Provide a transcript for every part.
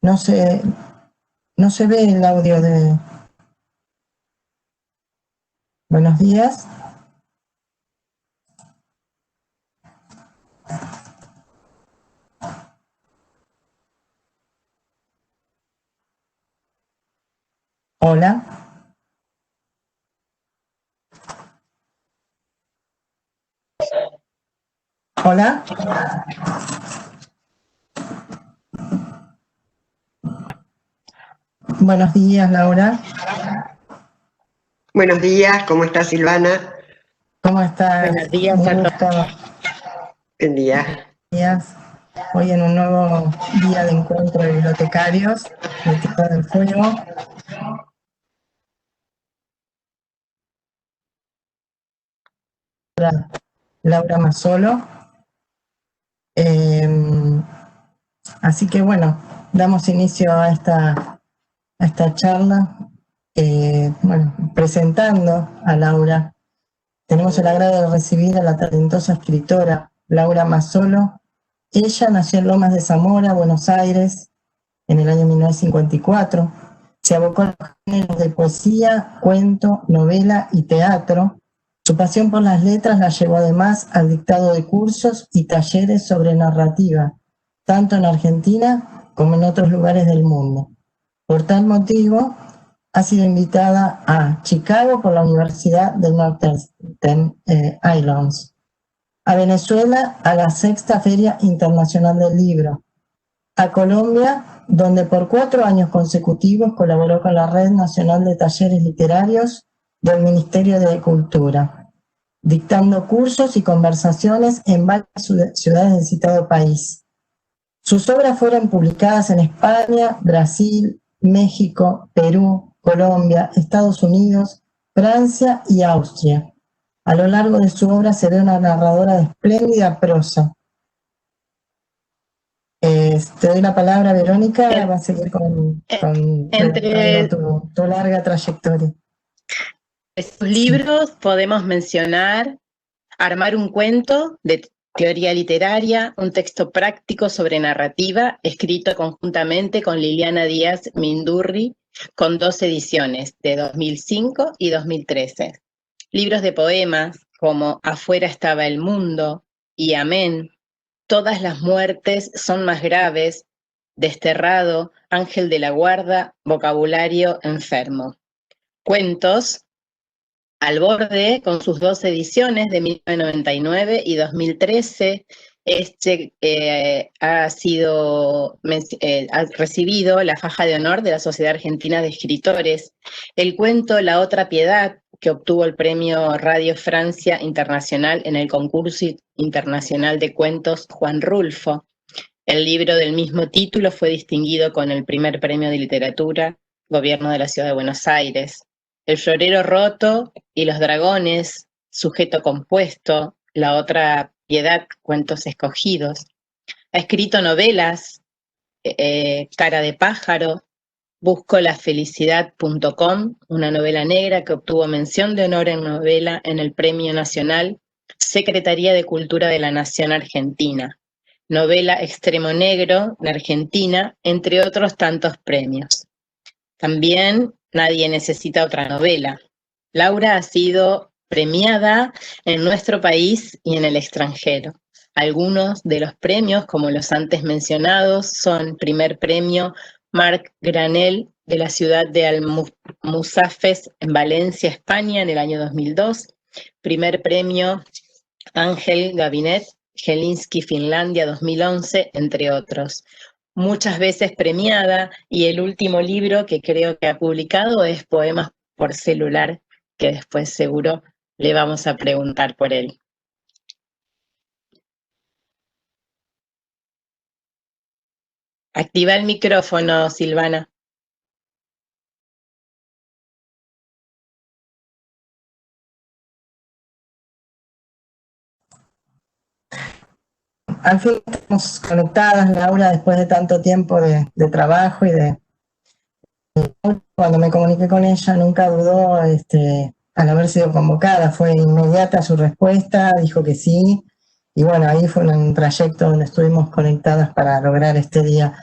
no se ve el audio de... Buenos días. Hola. Hola. Buenos días, Laura. Buenos días, ¿cómo está Silvana? ¿Cómo estás? Buenos días a todos. Buen día. Días. Hoy en un nuevo día de encuentro de bibliotecarios de Tierra del Fuego. Laura Mazzolo. Así que bueno, damos inicio a esta charla, presentando a Laura. Tenemos el agrado de recibir a la talentosa escritora Laura Mazzolo. Ella nació en Lomas de Zamora, Buenos Aires, en el año 1954. Se abocó a los géneros de poesía, cuento, novela y teatro. Su pasión por las letras la llevó además al dictado de cursos y talleres sobre narrativa, tanto en Argentina como en otros lugares del mundo. Por tal motivo, ha sido invitada a Chicago por la Universidad de Northern Islands, a Venezuela a la Sexta Feria Internacional del Libro, a Colombia, donde por 4 años consecutivos colaboró con la Red Nacional de Talleres Literarios del Ministerio de Cultura, dictando cursos y conversaciones en varias ciudades del citado país. Sus obras fueron publicadas en España, Brasil, México, Perú, Colombia, Estados Unidos, Francia y Austria. A lo largo de su obra se ve una narradora de espléndida prosa. Te doy la palabra, Verónica, va a seguir con tu larga trayectoria. De sus libros podemos mencionar Armar un cuento, de teoría literaria, un texto práctico sobre narrativa, escrito conjuntamente con Liliana Díaz Mindurri, con 2 ediciones, de 2005 y 2013. Libros de poemas como Afuera estaba el mundo y Amén, Todas las muertes son más graves, Desterrado, Ángel de la guarda, Vocabulario enfermo. Cuentos, Al borde, con sus 2 ediciones de 1999 y 2013, ha recibido la faja de honor de la Sociedad Argentina de Escritores. El cuento La otra piedad, que obtuvo el premio Radio Francia Internacional en el concurso internacional de cuentos Juan Rulfo. El libro del mismo título fue distinguido con el primer premio de literatura, Gobierno de la Ciudad de Buenos Aires. El florero roto y los dragones, Sujeto compuesto, La otra piedad, Cuentos escogidos. Ha escrito novelas, Cara de pájaro, Buscolafelicidad.com, una novela negra que obtuvo mención de honor en novela en el Premio Nacional Secretaría de Cultura de la Nación Argentina. Novela Extremo Negro de Argentina, entre otros tantos premios. También Nadie necesita otra novela. Laura ha sido premiada en nuestro país y en el extranjero. Algunos de los premios, como los antes mencionados, son primer premio Marc Granel de la ciudad de Almusafes en Valencia, España, en el año 2002. Primer premio Ángel Gabinet, Helsinki, Finlandia, 2011, entre otros. Muchas veces premiada, y el último libro que creo que ha publicado es Poemas por celular, que después seguro le vamos a preguntar por él. Activa el micrófono, Silvana. Al fin estamos conectadas, Laura, después de tanto tiempo de trabajo y cuando me comuniqué con ella nunca dudó al haber sido convocada, fue inmediata su respuesta, dijo que sí, y bueno, ahí fue un trayecto donde estuvimos conectadas para lograr este día.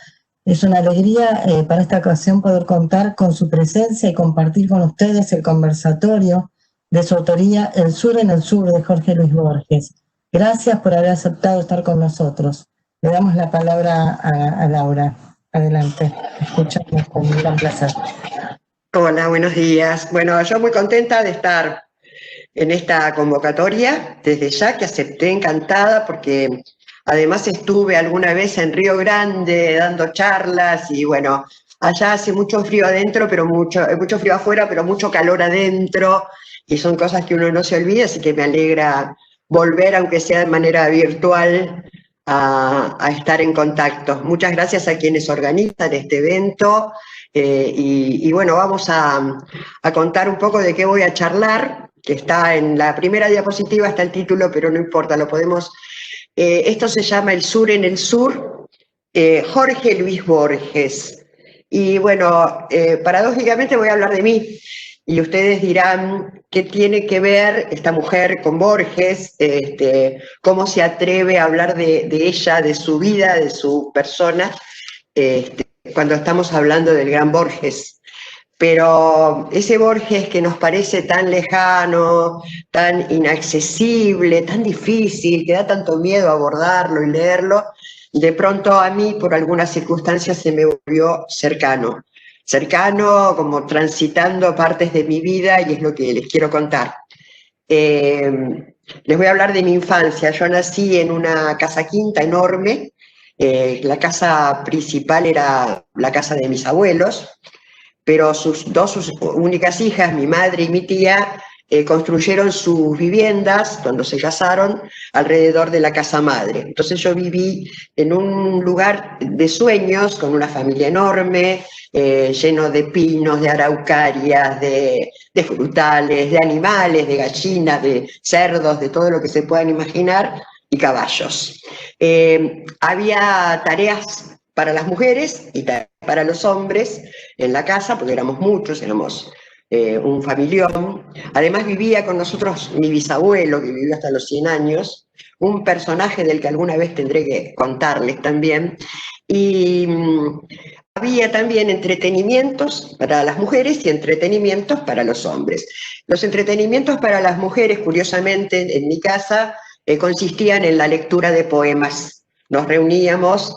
Es una alegría para esta ocasión poder contar con su presencia y compartir con ustedes el conversatorio de su autoría El Sur en el Sur de Jorge Luis Borges. Gracias por haber aceptado estar con nosotros. Le damos la palabra a Laura. Adelante, escuchamos con un gran placer. Hola, buenos días. Bueno, yo muy contenta de estar en esta convocatoria, desde ya que acepté encantada, porque además estuve alguna vez en Río Grande dando charlas y bueno, allá hace mucho frío adentro, pero mucho frío afuera, pero mucho calor adentro, y son cosas que uno no se olvida, así que me alegra volver, aunque sea de manera virtual, a estar en contacto. Muchas gracias a quienes organizan este evento, y bueno, vamos a contar un poco de qué voy a charlar, que está en la primera diapositiva, está el título, pero no importa, lo podemos... esto se llama El Sur en el Sur, Jorge Luis Borges. Y bueno, paradójicamente voy a hablar de mí, y ustedes dirán, ¿qué tiene que ver esta mujer con Borges? ¿Cómo se atreve a hablar de ella, de su vida, de su persona, cuando estamos hablando del gran Borges? Pero ese Borges que nos parece tan lejano, tan inaccesible, tan difícil, que da tanto miedo abordarlo y leerlo, de pronto a mí, por algunas circunstancias, se me volvió cercano. Cercano, como transitando partes de mi vida, y es lo que les quiero contar. Les voy a hablar de mi infancia. Yo nací en una casa quinta enorme. La casa principal era la casa de mis abuelos, pero sus únicas hijas, mi madre y mi tía, construyeron sus viviendas cuando se casaron alrededor de la casa madre. Entonces yo viví en un lugar de sueños, con una familia enorme, lleno de pinos, de araucarias, de frutales, de animales, de gallinas, de cerdos, de todo lo que se puedan imaginar, y caballos. Había tareas para las mujeres y para los hombres en la casa, porque éramos muchos, éramos un familión. Además vivía con nosotros mi bisabuelo, que vivió hasta los 100 años, un personaje del que alguna vez tendré que contarles también. Y había también entretenimientos para las mujeres y entretenimientos para los hombres. Los entretenimientos para las mujeres, curiosamente, en mi casa, consistían en la lectura de poemas. Nos reuníamos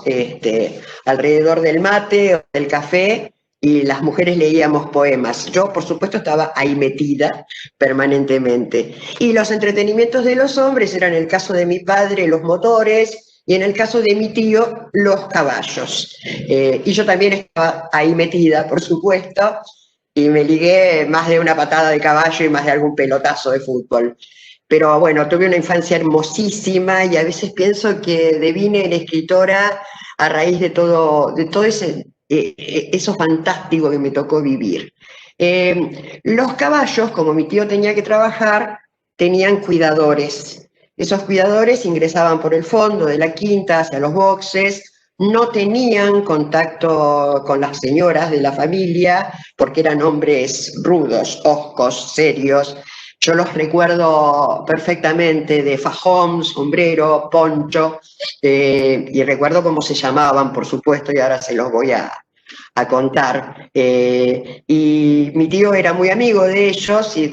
alrededor del mate o del café y las mujeres leíamos poemas. Yo, por supuesto, estaba ahí metida permanentemente. Y los entretenimientos de los hombres eran, en el caso de mi padre, los motores, y en el caso de mi tío, los caballos. Y yo también estaba ahí metida, por supuesto, y me ligué más de una patada de caballo y más de algún pelotazo de fútbol. Pero bueno, tuve una infancia hermosísima, y a veces pienso que devine en escritora a raíz de todo eso fantástico que me tocó vivir. Los caballos, como mi tío tenía que trabajar, tenían cuidadores. Esos cuidadores ingresaban por el fondo de la quinta hacia los boxes, no tenían contacto con las señoras de la familia porque eran hombres rudos, hoscos, serios. Yo los recuerdo perfectamente de fajón, sombrero, poncho, y recuerdo cómo se llamaban, por supuesto, y ahora se los voy a contar. Y mi tío era muy amigo de ellos, y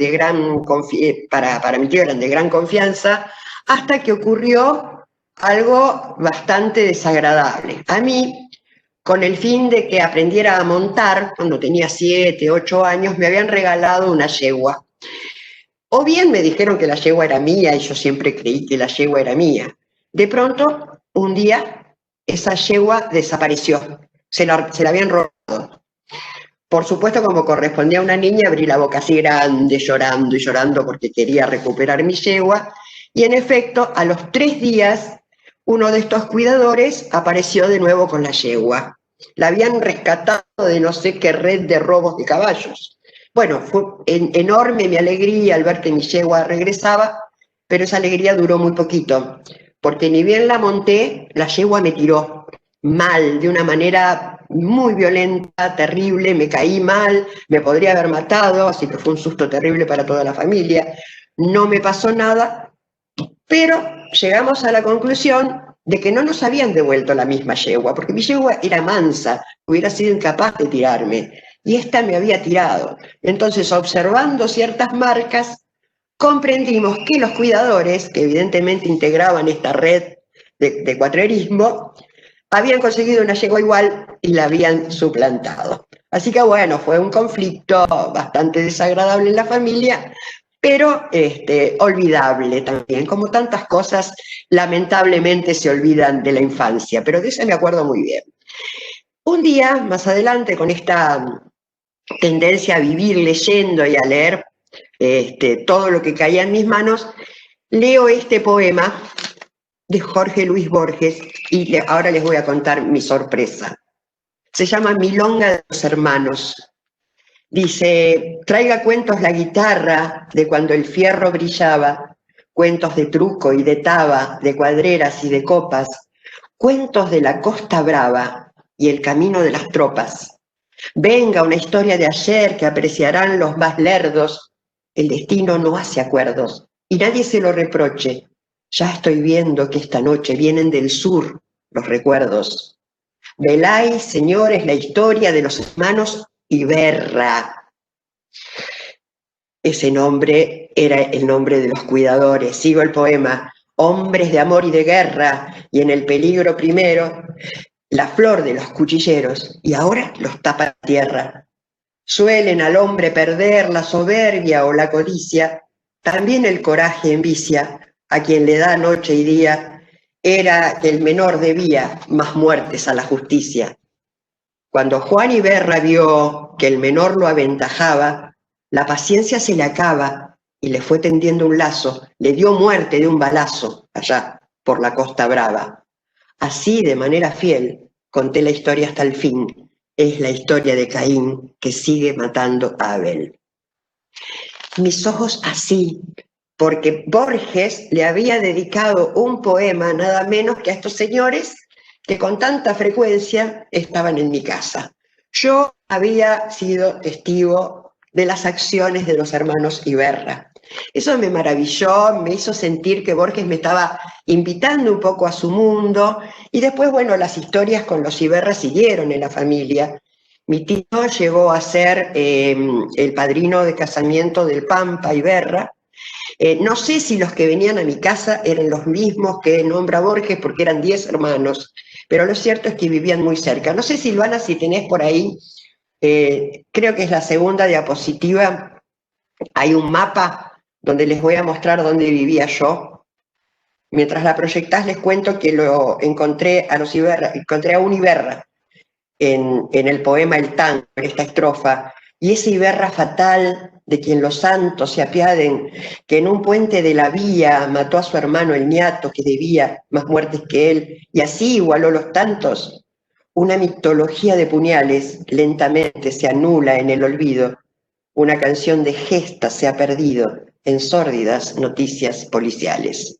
para mi tío eran de gran confianza, hasta que ocurrió algo bastante desagradable. A mí, con el fin de que aprendiera a montar, cuando tenía 7, 8 años, me habían regalado una yegua. O bien me dijeron que la yegua era mía, y yo siempre creí que la yegua era mía. De pronto, un día, esa yegua desapareció. Se la habían robado. Por supuesto, como correspondía a una niña, abrí la boca así grande, llorando y llorando porque quería recuperar mi yegua. Y en efecto, a los 3 días, uno de estos cuidadores apareció de nuevo con la yegua. La habían rescatado de no sé qué red de robos de caballos. Bueno, fue enorme mi alegría al ver que mi yegua regresaba, pero esa alegría duró muy poquito, porque ni bien la monté, la yegua me tiró mal, de una manera muy violenta, terrible, me caí mal, me podría haber matado, así que fue un susto terrible para toda la familia. No me pasó nada, pero llegamos a la conclusión de que no nos habían devuelto la misma yegua, porque mi yegua era mansa, hubiera sido incapaz de tirarme, y esta me había tirado. Entonces, observando ciertas marcas, comprendimos que los cuidadores, que evidentemente integraban esta red de cuatrerismo, habían conseguido una yegua igual y la habían suplantado. Así que bueno, fue un conflicto bastante desagradable en la familia, pero olvidable también, como tantas cosas lamentablemente se olvidan de la infancia, pero de eso me acuerdo muy bien. Un día, más adelante, con esta tendencia a vivir leyendo y a leer todo lo que caía en mis manos, leo este poema de Jorge Luis Borges y ahora les voy a contar mi sorpresa. Se llama Milonga de los Hermanos. Dice, traiga cuentos la guitarra de cuando el fierro brillaba, cuentos de truco y de taba, de cuadreras y de copas, cuentos de la Costa Brava y el camino de las tropas. Venga una historia de ayer que apreciarán los más lerdos. El destino no hace acuerdos y nadie se lo reproche. Ya estoy viendo que esta noche vienen del sur los recuerdos. Veláis, señores, la historia de los hermanos Iberra. Ese nombre era el nombre de los cuidadores. Sigo el poema. Hombres de amor y de guerra, y en el peligro primero, la flor de los cuchilleros, y ahora los tapa tierra. Suelen al hombre perder la soberbia o la codicia, también el coraje envicia, a quien le da noche y día, era que el menor debía más muertes a la justicia. Cuando Juan Iberra vio que el menor lo aventajaba, la paciencia se le acaba y le fue tendiendo un lazo, le dio muerte de un balazo allá por la Costa Brava. Así, de manera fiel, conté la historia hasta el fin. Es la historia de Caín que sigue matando a Abel. Mis ojos así, porque Borges le había dedicado un poema nada menos que a estos señores que con tanta frecuencia estaban en mi casa. Yo había sido testigo de las acciones de los hermanos Iberra. Eso me maravilló, me hizo sentir que Borges me estaba invitando un poco a su mundo, y después, bueno, las historias con los Iberra siguieron en la familia. Mi tío llegó a ser el padrino de casamiento del Pampa Iberra. No sé si los que venían a mi casa eran los mismos que nombra Borges, porque eran 10 hermanos, pero lo cierto es que vivían muy cerca. No sé, Silvana, si tenés por ahí, creo que es la segunda diapositiva, hay un mapa donde les voy a mostrar dónde vivía yo. Mientras la proyectás les cuento que lo encontré a los Iberra, encontré a un Iberra en el poema El Tango, en esta estrofa, y ese Iberra fatal de quien los santos se apiaden, que en un puente de la vía mató a su hermano el ñato, que debía más muertes que él, y así igualó los tantos. Una mitología de puñales lentamente se anula en el olvido. Una canción de gestas se ha perdido en sórdidas noticias policiales.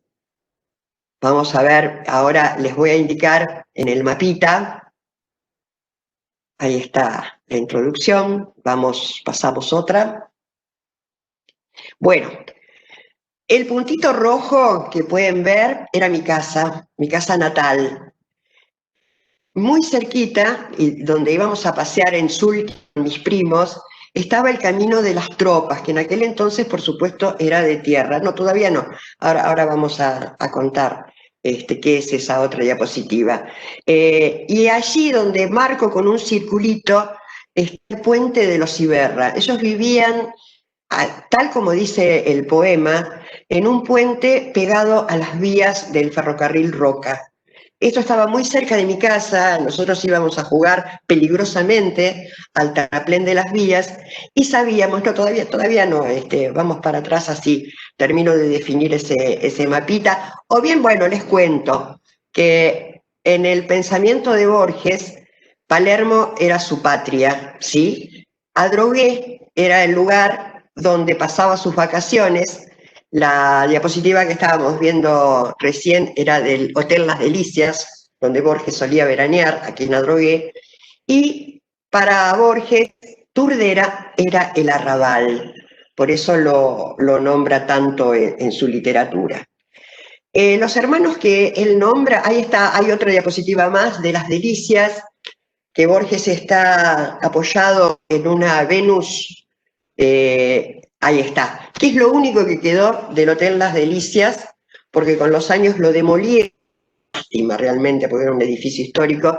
Vamos a ver, ahora les voy a indicar en el mapita. Ahí está la introducción. Pasamos otra. Bueno, el puntito rojo que pueden ver era mi casa natal. Muy cerquita, y donde íbamos a pasear en Sulky con mis primos, estaba el camino de las tropas, que en aquel entonces, por supuesto, era de tierra. No, todavía no. Ahora vamos a contar qué es esa otra diapositiva. Y allí donde marco con un circulito está el puente de los Iberra. Ellos vivían, tal como dice el poema, en un puente pegado a las vías del ferrocarril Roca. Esto estaba muy cerca de mi casa, nosotros íbamos a jugar peligrosamente al terraplén de las vías y sabíamos, no, todavía no, vamos para atrás así, termino de definir ese mapita. O bien, bueno, les cuento que en el pensamiento de Borges, Palermo era su patria, ¿sí? Adrogué era el lugar donde pasaba sus vacaciones. La diapositiva que estábamos viendo recién era del Hotel Las Delicias, donde Borges solía veranear, aquí en Adrogué, y para Borges, Turdera era el arrabal, por eso lo nombra tanto en su literatura. Los hermanos que él nombra, ahí está, hay otra diapositiva más de las Delicias, que Borges está apoyado en una Venus, ahí está, que es lo único que quedó del Hotel Las Delicias, porque con los años lo demolieron, lástima realmente, porque era un edificio histórico,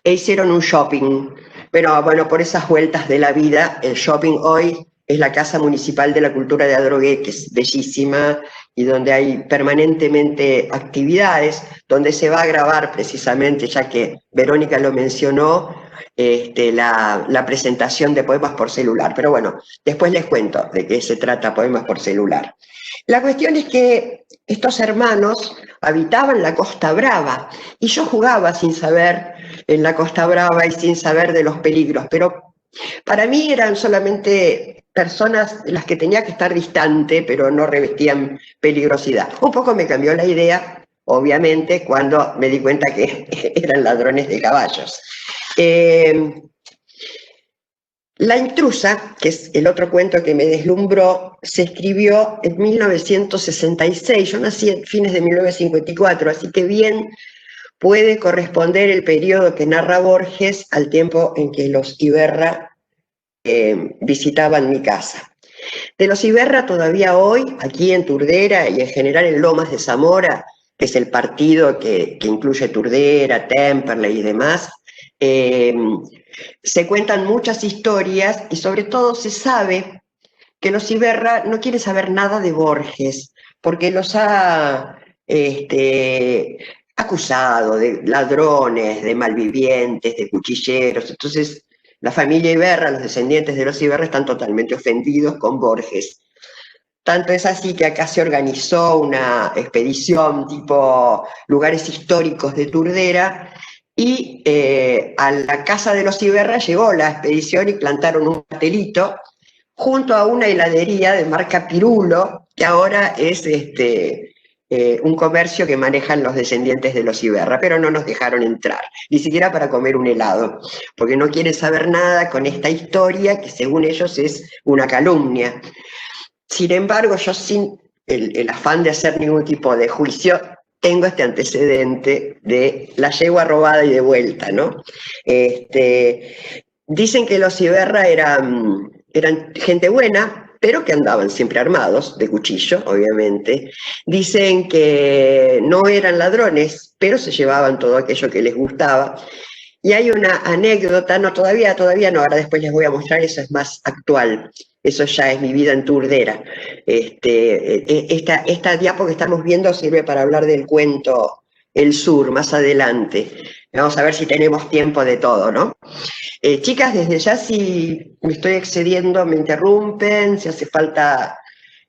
e hicieron un shopping. Pero bueno, por esas vueltas de la vida, el shopping hoy es la Casa Municipal de la Cultura de Adrogué, que es bellísima y donde hay permanentemente actividades, donde se va a grabar precisamente, ya que Verónica lo mencionó, la presentación de Poemas por Celular. Pero bueno, después les cuento de qué se trata Poemas por Celular. La cuestión es que estos hermanos habitaban la Costa Brava y yo jugaba sin saber en la Costa Brava y sin saber de los peligros, pero para mí eran solamente personas de las que tenía que estar distante, pero no revestían peligrosidad. Un poco me cambió la idea, obviamente, cuando me di cuenta que eran ladrones de caballos. La intrusa, que es el otro cuento que me deslumbró, se escribió en 1966, yo nací en fines de 1954, así que bien puede corresponder el periodo que narra Borges al tiempo en que los Iberra visitaban mi casa. De los Iberra todavía hoy, aquí en Turdera y en general en Lomas de Zamora, que es el partido que incluye Turdera, Temperley y demás, se cuentan muchas historias y sobre todo se sabe que los Iberra no quieren saber nada de Borges, porque los ha acusado de ladrones, de malvivientes, de cuchilleros. Entonces la familia Iberra, los descendientes de los Iberra, están totalmente ofendidos con Borges. Tanto es así que acá se organizó una expedición tipo lugares históricos de Turdera y a la casa de los Iberra llegó la expedición y plantaron un cartelito junto a una heladería de marca Pirulo, que ahora es un comercio que manejan los descendientes de los Iberra, pero no nos dejaron entrar, ni siquiera para comer un helado, porque no quieren saber nada con esta historia que según ellos es una calumnia. Sin embargo, yo sin el afán de hacer ningún tipo de juicio, tengo este antecedente de la yegua robada y de vuelta, ¿no? Dicen que los Iberra eran gente buena, pero que andaban siempre armados, de cuchillo, obviamente. Dicen que no eran ladrones, pero se llevaban todo aquello que les gustaba. Y hay una anécdota, no, todavía no, ahora después les voy a mostrar, eso es más actual. Eso ya es mi vida en Turdera. Esta diapo que estamos viendo sirve para hablar del cuento El Sur, más adelante. Vamos a ver si tenemos tiempo de todo, ¿no? Chicas, desde ya si me estoy excediendo me interrumpen, si hace falta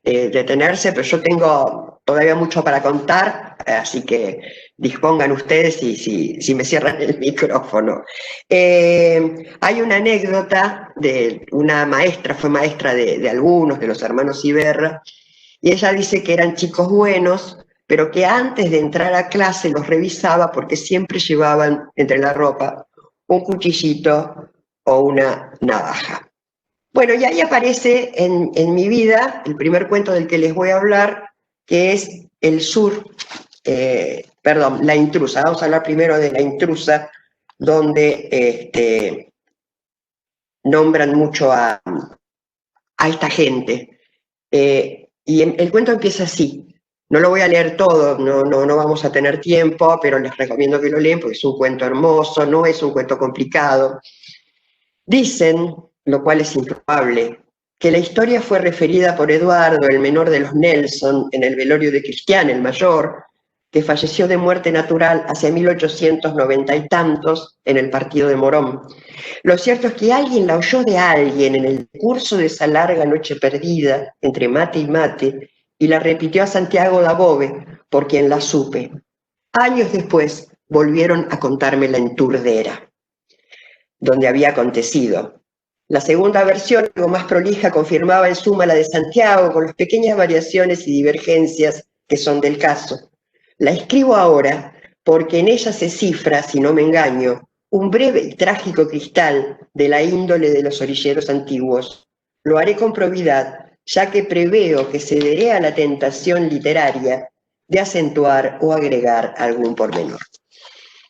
detenerse, pero yo tengo todavía mucho para contar, así que dispongan ustedes si me cierran el micrófono. Hay una anécdota de una maestra, fue maestra de algunos de los hermanos Iberra, y ella dice que eran chicos buenos, pero que antes de entrar a clase los revisaba porque siempre llevaban entre la ropa un cuchillito o una navaja. Bueno, y ahí aparece en mi vida el primer cuento del que les voy a hablar, que es El Sur, La Intrusa. Vamos a hablar primero de La Intrusa, donde nombran mucho a esta gente. Y el cuento empieza así. No lo voy a leer todo, no vamos a tener tiempo, pero les recomiendo que lo lean porque es un cuento hermoso, no es un cuento complicado. Dicen, lo cual es improbable, que la historia fue referida por Eduardo, el menor de los Nelson, en el velorio de Cristián, el mayor, que falleció de muerte natural hacia 1890 y tantos en el partido de Morón. Lo cierto es que alguien la oyó de alguien en el curso de esa larga noche perdida entre mate y mate, y la repitió a Santiago Dabove, por quien la supe. Años después volvieron a contármela en Turdera, donde había acontecido. La segunda versión, algo más prolija, confirmaba en suma la de Santiago, con las pequeñas variaciones y divergencias que son del caso. La escribo ahora porque en ella se cifra, si no me engaño, un breve y trágico cristal de la índole de los orilleros antiguos. Lo haré con probidad, ya que preveo que cederé a la tentación literaria de acentuar o agregar algún pormenor.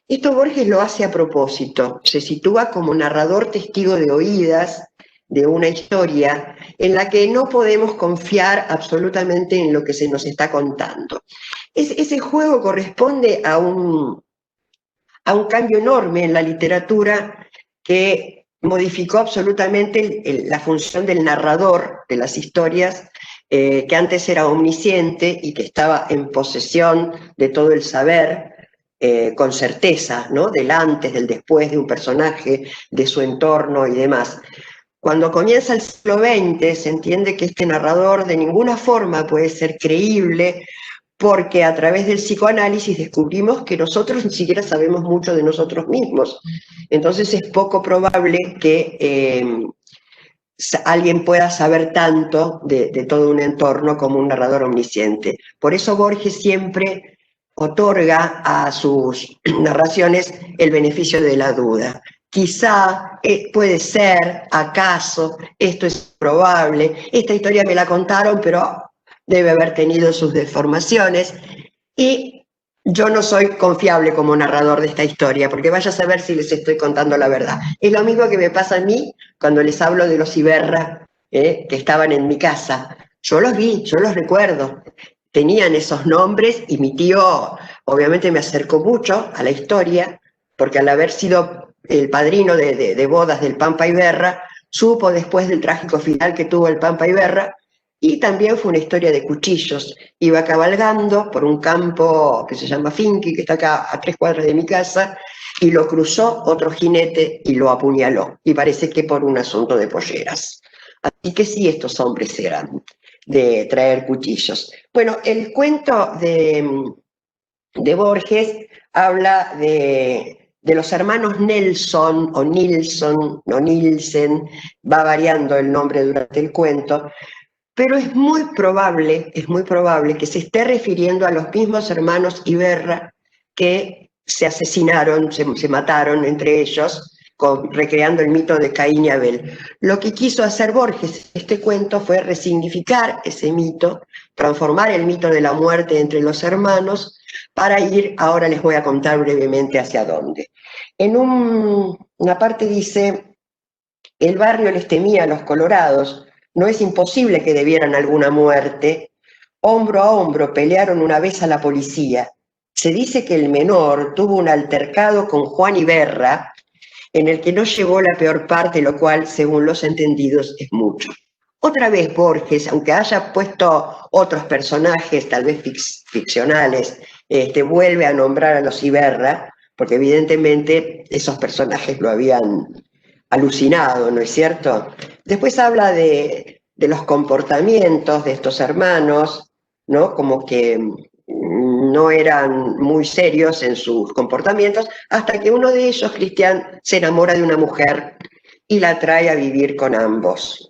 Esto Borges lo hace a propósito, se sitúa como narrador testigo de oídas de una historia en la que no podemos confiar absolutamente en lo que se nos está contando. Ese juego corresponde a un cambio enorme en la literatura que modificó absolutamente la función del narrador de las historias, que antes era omnisciente y que estaba en posesión de todo el saber, con certeza, ¿no? Del antes, del después de un personaje, de su entorno y demás. Cuando comienza el siglo XX se entiende que este narrador de ninguna forma puede ser creíble, porque a través del psicoanálisis descubrimos que nosotros ni siquiera sabemos mucho de nosotros mismos. Entonces es poco probable que alguien pueda saber tanto de todo un entorno como un narrador omnisciente. Por eso Borges siempre otorga a sus narraciones el beneficio de la duda. Quizá, puede ser, acaso, esto es probable, esta historia me la contaron, pero debe haber tenido sus deformaciones, y yo no soy confiable como narrador de esta historia, porque vaya a saber si les estoy contando la verdad. Es lo mismo que me pasa a mí cuando les hablo de los Iberra, que estaban en mi casa. Yo los vi, yo los recuerdo, tenían esos nombres, y mi tío obviamente me acercó mucho a la historia, porque al haber sido el padrino de bodas del Pampa Iberra, supo después del trágico final que tuvo el Pampa Iberra, y también fue una historia de cuchillos. Iba cabalgando por un campo que se llama Finqui, que está acá a 3 cuadras de mi casa, y lo cruzó otro jinete y lo apuñaló, y parece que por un asunto de polleras. Así que sí, estos hombres eran de traer cuchillos. Bueno, el cuento de Borges habla de los hermanos Nelson o Nilsson, no Nielsen, va variando el nombre durante el cuento, pero es muy probable que se esté refiriendo a los mismos hermanos Iberra que se asesinaron, se mataron entre ellos, recreando el mito de Caín y Abel. Lo que quiso hacer Borges en este cuento fue resignificar ese mito, transformar el mito de la muerte entre los hermanos, para ir, ahora les voy a contar brevemente hacia dónde. En una parte dice: el barrio les temía a los colorados, no es imposible que debieran alguna muerte. Hombro a hombro pelearon una vez a la policía. Se dice que el menor tuvo un altercado con Juan Iberra, en el que no llegó la peor parte, lo cual, según los entendidos, es mucho. Otra vez Borges, aunque haya puesto otros personajes, tal vez ficcionales, vuelve a nombrar a los Iberra, porque evidentemente esos personajes lo habían alucinado, ¿no es cierto? Después habla de los comportamientos de estos hermanos, ¿no? Como que no eran muy serios en sus comportamientos, hasta que uno de ellos, Cristian, se enamora de una mujer y la trae a vivir con ambos.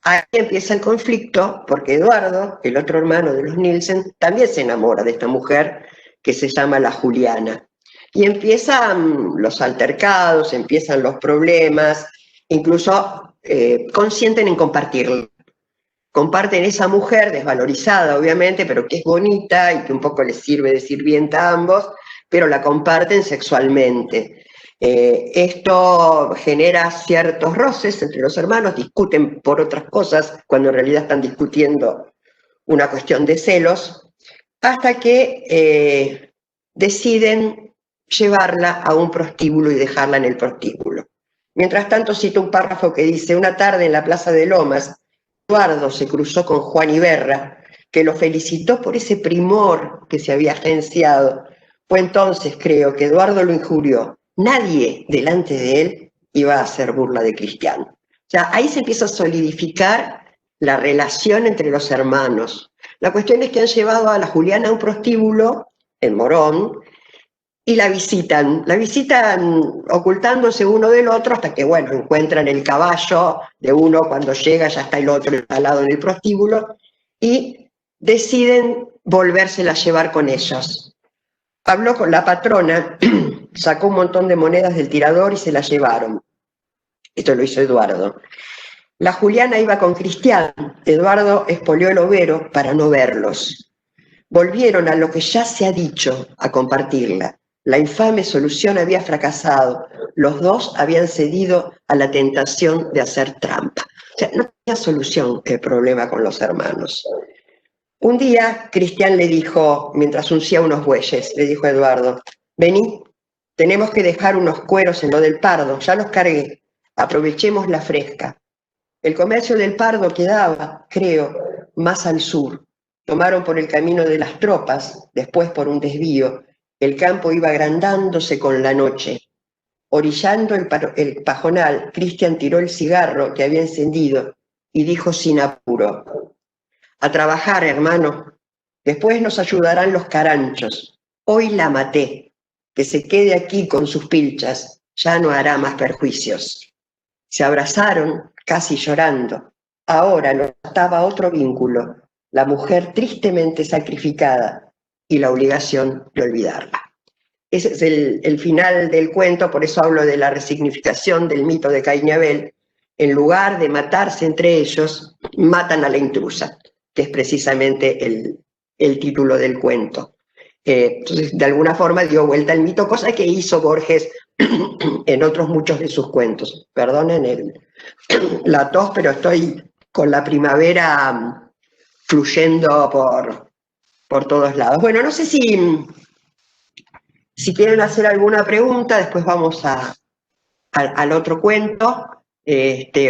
Ahí empieza el conflicto, porque Eduardo, el otro hermano de los Nielsen, también se enamora de esta mujer que se llama la Juliana. Y empiezan los altercados, empiezan los problemas, incluso consienten en compartirlo. Comparten esa mujer desvalorizada, obviamente, pero que es bonita y que un poco les sirve de sirvienta a ambos, pero la comparten sexualmente. Esto genera ciertos roces entre los hermanos, discuten por otras cosas, cuando en realidad están discutiendo una cuestión de celos, hasta que deciden llevarla a un prostíbulo y dejarla en el prostíbulo. Mientras tanto, cito un párrafo que dice: una tarde en la Plaza de Lomas, Eduardo se cruzó con Juan Iberra, que lo felicitó por ese primor que se había agenciado. Fue entonces, creo, que Eduardo lo injurió. Nadie delante de él iba a hacer burla de Cristian. O sea, ahí se empieza a solidificar la relación entre los hermanos. La cuestión es que han llevado a la Juliana a un prostíbulo en Morón, y la visitan ocultándose uno del otro, hasta que, bueno, encuentran el caballo de uno. Cuando llega ya está el otro instalado en el prostíbulo, y deciden volvérsela a llevar con ellos. Habló con la patrona, sacó un montón de monedas del tirador y se las llevaron. Esto lo hizo Eduardo. La Juliana iba con Cristian. Eduardo espolió el overo para no verlos. volvieron a lo que ya se ha dicho a compartirla. La infame solución había fracasado. Los dos habían cedido a la tentación de hacer trampa. O sea, no tenía solución el problema con los hermanos. Un día, Cristian le dijo, mientras uncía unos bueyes, le dijo a Eduardo, vení, tenemos que dejar unos cueros en lo del Pardo, ya los cargué, aprovechemos la fresca. El comercio del Pardo quedaba, creo, más al sur. Tomaron por el camino de las tropas, después por un desvío. El campo iba agrandándose con la noche. Orillando el pajonal, Cristian tiró el cigarro que había encendido y dijo sin apuro, a trabajar, hermano. Después nos ayudarán los caranchos. Hoy la maté. Que se quede aquí con sus pilchas. Ya no hará más perjuicios. Se abrazaron, casi llorando. Ahora nos ataba otro vínculo, la mujer tristemente sacrificada y la obligación de olvidarla. Ese es el final del cuento, por eso hablo de la resignificación del mito de Caín y Abel. En lugar de matarse entre ellos, matan a la intrusa, que es precisamente el título del cuento. Entonces, de alguna forma dio vuelta el mito, cosa que hizo Borges en otros muchos de sus cuentos. Perdonen la tos, pero estoy con la primavera fluyendo por todos lados. Bueno, no sé si quieren hacer alguna pregunta, después vamos al otro cuento,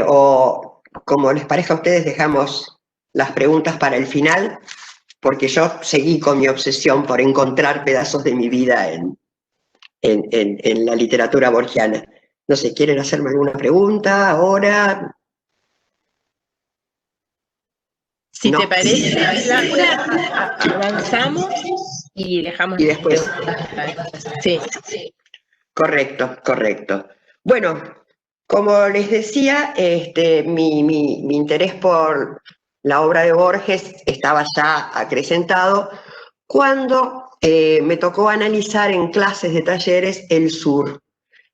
o como les parezca a ustedes, dejamos las preguntas para el final, porque yo seguí con mi obsesión por encontrar pedazos de mi vida en la literatura borgiana. No sé, ¿quieren hacerme alguna pregunta ahora? Si no. te parece, avanzamos y dejamos... Y después... Sí. Correcto. Bueno, como les decía, mi interés por la obra de Borges estaba ya acrecentado cuando me tocó analizar en clases de talleres El Sur,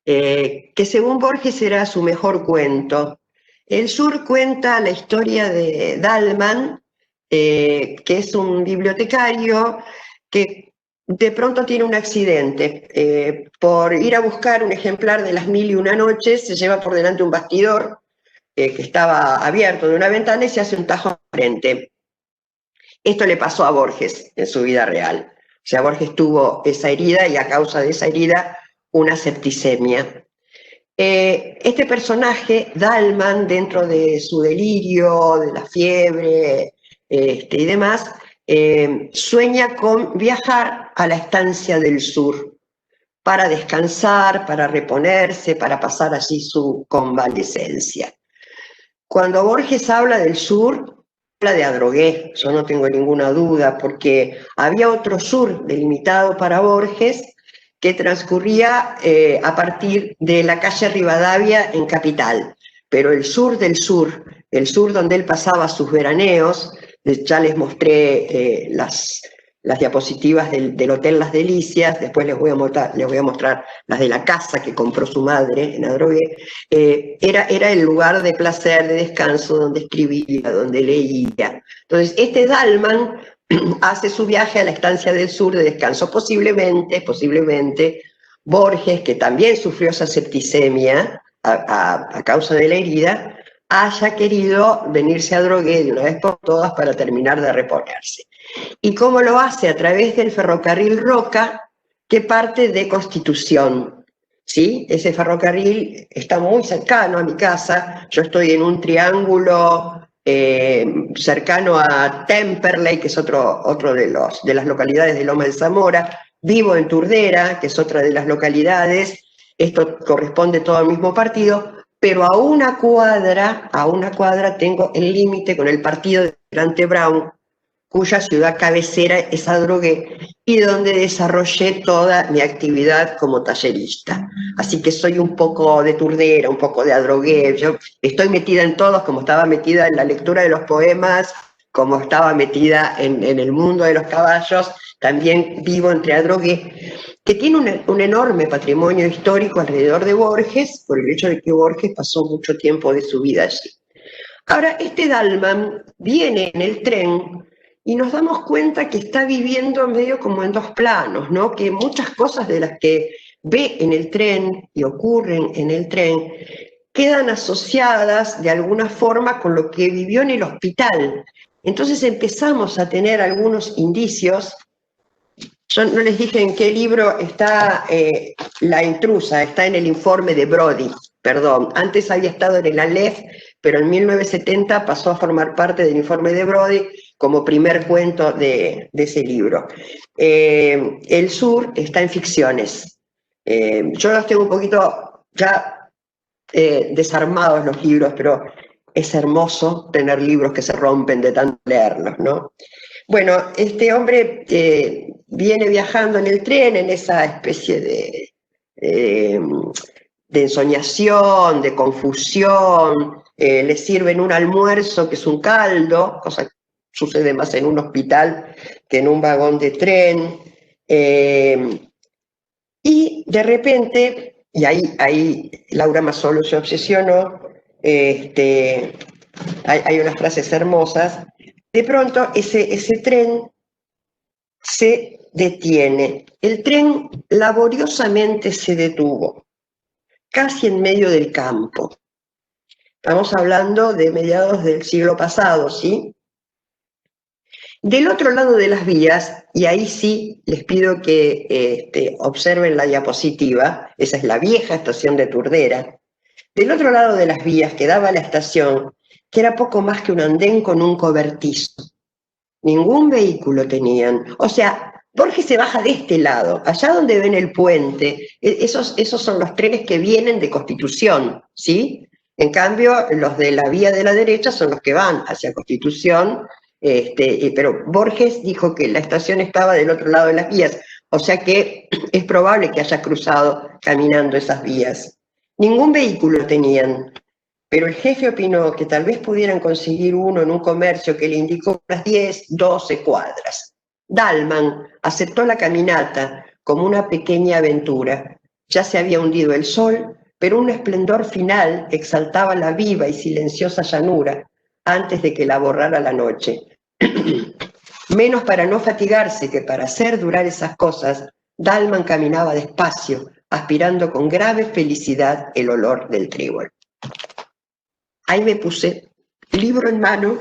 que según Borges era su mejor cuento. El Sur cuenta la historia de Dalman, que es un bibliotecario que de pronto tiene un accidente. Por ir a buscar un ejemplar de Las Mil y Una Noches, se lleva por delante un bastidor que estaba abierto de una ventana y se hace un tajo frente. Esto le pasó a Borges en su vida real. O sea, Borges tuvo esa herida y a causa de esa herida una septicemia. Este personaje, Dalman, dentro de su delirio, de la fiebre y demás, sueña con viajar a la estancia del sur para descansar, para reponerse, para pasar allí su convalecencia. Cuando Borges habla del sur, habla de Adrogué, yo no tengo ninguna duda, porque había otro sur delimitado para Borges que transcurría a partir de la calle Rivadavia en Capital, pero el sur del sur, el sur donde él pasaba sus veraneos, ya les mostré las diapositivas del Hotel Las Delicias, después les voy a mostrar las de la casa que compró su madre en Adrogué, era el lugar de placer, de descanso, donde escribía, donde leía. Entonces, este Dalman hace su viaje a la estancia del sur de descanso. Posiblemente, Borges, que también sufrió esa septicemia a causa de la herida, haya querido venirse a Adrogué de una vez por todas para terminar de reponerse. ¿Y cómo lo hace? A través del ferrocarril Roca, que parte de Constitución. ¿Sí? Ese ferrocarril está muy cercano a mi casa. Yo estoy en un triángulo cercano a Temperley, que es otro de las localidades de Loma de Zamora. Vivo en Turdera, que es otra de las localidades. Esto corresponde todo al mismo partido, pero a una cuadra tengo el límite con el partido de Almirante Brown, cuya ciudad cabecera es Adrogué, y donde desarrollé toda mi actividad como tallerista. Así que soy un poco de Turdera, un poco de Adrogué. Yo estoy metida en todos, como estaba metida en la lectura de los poemas, como estaba metida en el mundo de los caballos, también vivo entre Adrogué, que tiene un enorme patrimonio histórico alrededor de Borges, por el hecho de que Borges pasó mucho tiempo de su vida allí. Ahora, este Dalman viene en el tren y nos damos cuenta que está viviendo medio como en dos planos, ¿no? Que muchas cosas de las que ve en el tren y ocurren en el tren quedan asociadas de alguna forma con lo que vivió en el hospital. Entonces empezamos a tener algunos indicios. Yo no les dije en qué libro está La intrusa, está en el informe de Brody, perdón. Antes había estado en el Aleph, pero en 1970 pasó a formar parte del informe de Brody como primer cuento de ese libro. El sur está en ficciones. Yo los tengo un poquito ya desarmados los libros, pero es hermoso tener libros que se rompen de tanto leerlos, ¿no? Bueno, este hombre viene viajando en el tren en esa especie de ensoñación, de confusión, le sirven un almuerzo que es un caldo, cosa que sucede más en un hospital que en un vagón de tren, y de repente, y ahí Laura Mazzolo se obsesionó, hay unas frases hermosas. De pronto ese tren se detiene. El tren laboriosamente se detuvo, casi en medio del campo. Estamos hablando de mediados del siglo pasado, ¿sí? Del otro lado de las vías, y ahí sí les pido que observen la diapositiva, esa es la vieja estación de Turdera. Del otro lado de las vías quedaba la estación, que era poco más que un andén con un cobertizo. Ningún vehículo tenían. O sea, Borges se baja de este lado, allá donde ven el puente. Esos son los trenes que vienen de Constitución, ¿sí? En cambio, los de la vía de la derecha son los que van hacia Constitución, pero Borges dijo que la estación estaba del otro lado de las vías, o sea que es probable que haya cruzado caminando esas vías. Ningún vehículo tenían, pero el jefe opinó que tal vez pudieran conseguir uno en un comercio que le indicó unas 10, 12 cuadras. Dalman aceptó la caminata como una pequeña aventura. Ya se había hundido el sol, pero un esplendor final exaltaba la viva y silenciosa llanura antes de que la borrara la noche. Menos para no fatigarse que para hacer durar esas cosas, Dalman caminaba despacio, aspirando con grave felicidad el olor del trébol. Ahí me puse, libro en mano,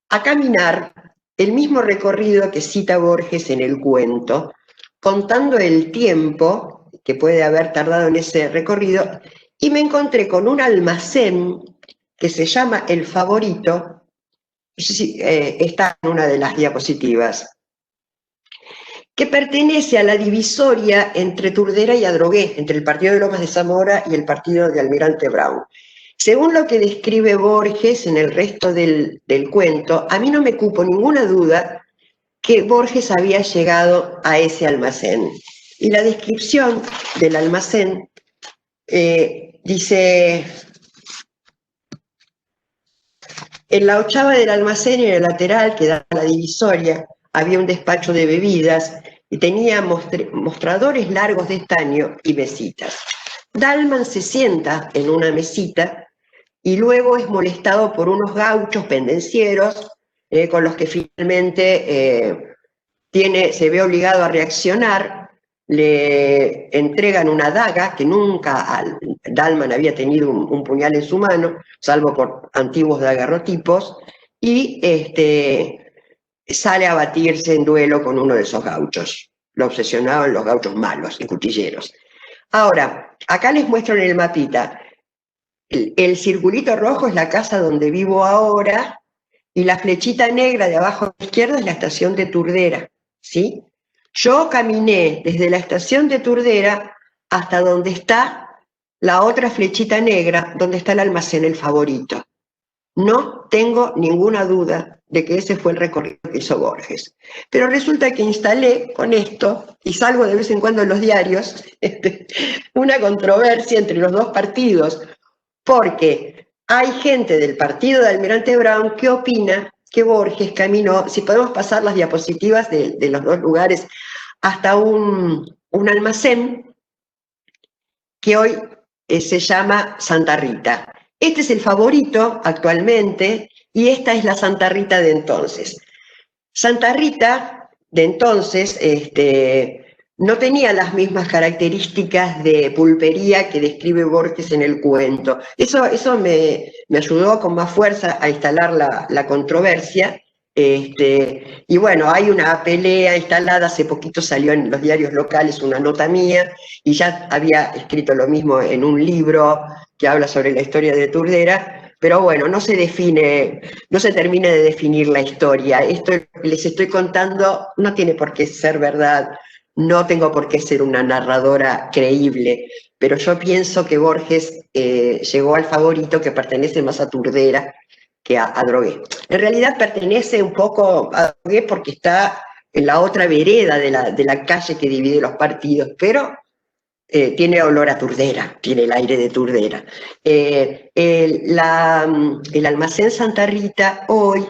a caminar el mismo recorrido que cita Borges en el cuento, contando el tiempo que puede haber tardado en ese recorrido, y me encontré con un almacén que se llama El Favorito, no sé si está en una de las diapositivas, que pertenece a la divisoria entre Turdera y Adrogué, entre el partido de Lomas de Zamora y el partido de Almirante Brown. Según lo que describe Borges en el resto del cuento, a mí no me cupo ninguna duda que Borges había llegado a ese almacén. Y la descripción del almacén dice: en la ochava del almacén y en el lateral que da a la divisoria había un despacho de bebidas y tenía mostradores largos de estaño y mesitas. Dalman se sienta en una mesita y luego es molestado por unos gauchos pendencieros con los que finalmente se ve obligado a reaccionar. Le entregan una daga, que nunca Dalman había tenido un puñal en su mano, salvo por antiguos daguerrotipos, y sale a batirse en duelo con uno de esos gauchos. Lo obsesionaban los gauchos malos y cuchilleros. Ahora, acá les muestro en el mapita, el circulito rojo es la casa donde vivo ahora, y la flechita negra de abajo a la izquierda es la estación de Turdera, ¿sí? Yo caminé desde la estación de Turdera hasta donde está la otra flechita negra, donde está el almacén El Favorito. No tengo ninguna duda de que ese fue el recorrido que hizo Borges. Pero resulta que instalé con esto, y salgo de vez en cuando en los diarios, una controversia entre los dos partidos, porque hay gente del partido de Almirante Brown que opina que Borges caminó, si podemos pasar las diapositivas de los dos lugares, hasta un almacén que hoy se llama Santa Rita. Este es El Favorito actualmente y esta es la Santa Rita de entonces. Santa Rita, de entonces, no tenía las mismas características de pulpería que describe Borges en el cuento. Eso me ayudó con más fuerza a instalar la controversia. Y bueno, hay una pelea instalada, hace poquito salió en los diarios locales una nota mía, y ya había escrito lo mismo en un libro que habla sobre la historia de Turdera, pero bueno, no se termina de definir la historia. Esto que les estoy contando no tiene por qué ser verdad, no tengo por qué ser una narradora creíble, pero yo pienso que Borges llegó al favorito que pertenece más a Turdera que a Drogué. En realidad pertenece un poco a Drogué porque está en la otra vereda de la calle que divide los partidos, pero tiene olor a Turdera, tiene el aire de Turdera. El Almacén Santa Rita hoy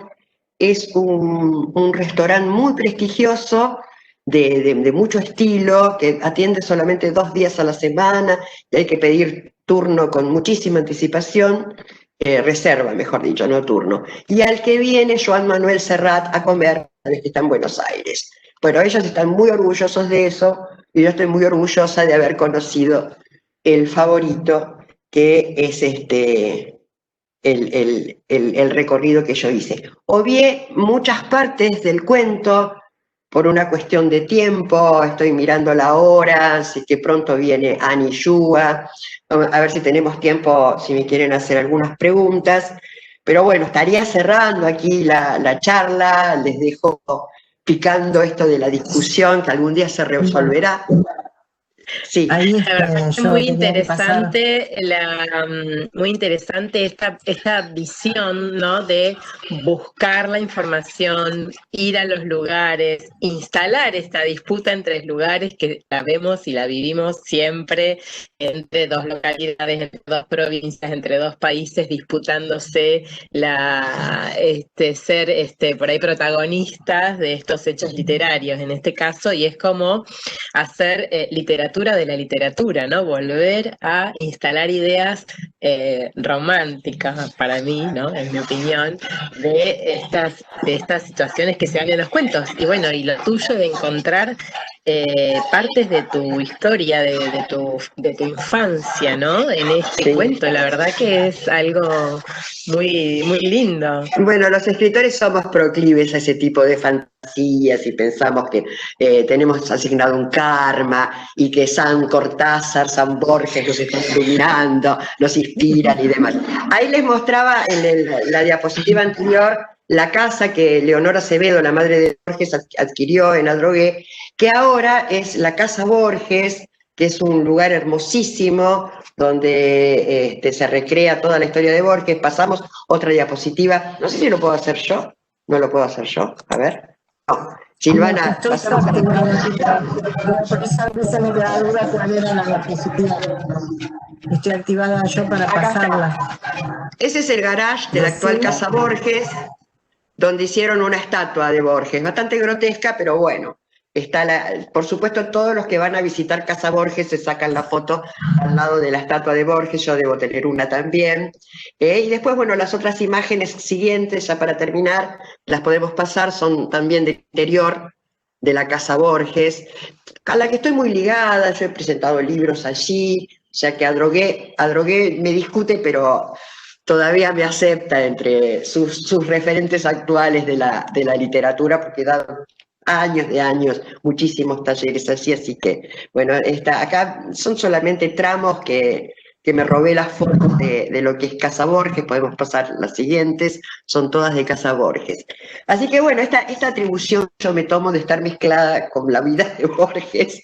es un restaurante muy prestigioso, de mucho estilo, que atiende solamente 2 días a la semana, y hay que pedir turno con muchísima anticipación, reserva, mejor dicho, no turno. Y al que viene Joan Manuel Serrat a comer, que está en Buenos Aires. Bueno, ellos están muy orgullosos de eso, y yo estoy muy orgullosa de haber conocido el favorito, que es el recorrido que yo hice. Obvié muchas partes del cuento por una cuestión de tiempo, estoy mirando la hora, así que pronto viene Ani Yua, a ver si tenemos tiempo, si me quieren hacer algunas preguntas, pero bueno, estaría cerrando aquí la charla, les dejo picando esto de la discusión, que algún día se resolverá. Sí. Ahí La verdad es muy pasar. muy interesante esta visión, ¿no? De buscar la información, ir a los lugares, instalar esta disputa entre lugares que la vemos y la vivimos siempre entre 2 localidades, entre 2 provincias, entre 2 países disputándose ser por ahí protagonistas de estos hechos literarios en este caso, y es como hacer literatura de la literatura, ¿no? Volver a instalar ideas románticas para mí, ¿no? En mi opinión, de estas situaciones que se dan en los cuentos. Y bueno, y lo tuyo de encontrar partes de tu historia, de tu infancia, ¿no? En este cuento, la verdad que es algo muy, muy lindo. Bueno, los escritores somos proclives a ese tipo de fantasías y pensamos que tenemos asignado un karma y que San Cortázar, San Borges nos están iluminando, nos inspiran y demás. Ahí les mostraba en la diapositiva anterior la casa que Leonora Acevedo, la madre de Borges, adquirió en Adrogué, que ahora es la Casa Borges, que es un lugar hermosísimo, donde se recrea toda la historia de Borges. Pasamos otra diapositiva. No sé si lo puedo hacer yo. No lo puedo hacer yo. A ver. No. Silvana, pasamos a Estoy activada yo para pasarla. Ese es el garage de la actual Casa Borges, donde hicieron una estatua de Borges, bastante grotesca, pero bueno. Por supuesto, todos los que van a visitar Casa Borges se sacan la foto al lado de la estatua de Borges, yo debo tener una también. Y después, bueno, las otras imágenes siguientes, ya para terminar, las podemos pasar, son también del interior de la Casa Borges, a la que estoy muy ligada. Yo he presentado libros allí, ya que Adrogué me discute, pero todavía me acepta entre sus referentes actuales de la literatura, porque he dado años, muchísimos talleres así que, bueno, acá son solamente tramos que me robé las fotos de lo que es Casa Borges. Podemos pasar las siguientes, son todas de Casa Borges. Así que bueno, esta atribución yo me tomo de estar mezclada con la vida de Borges,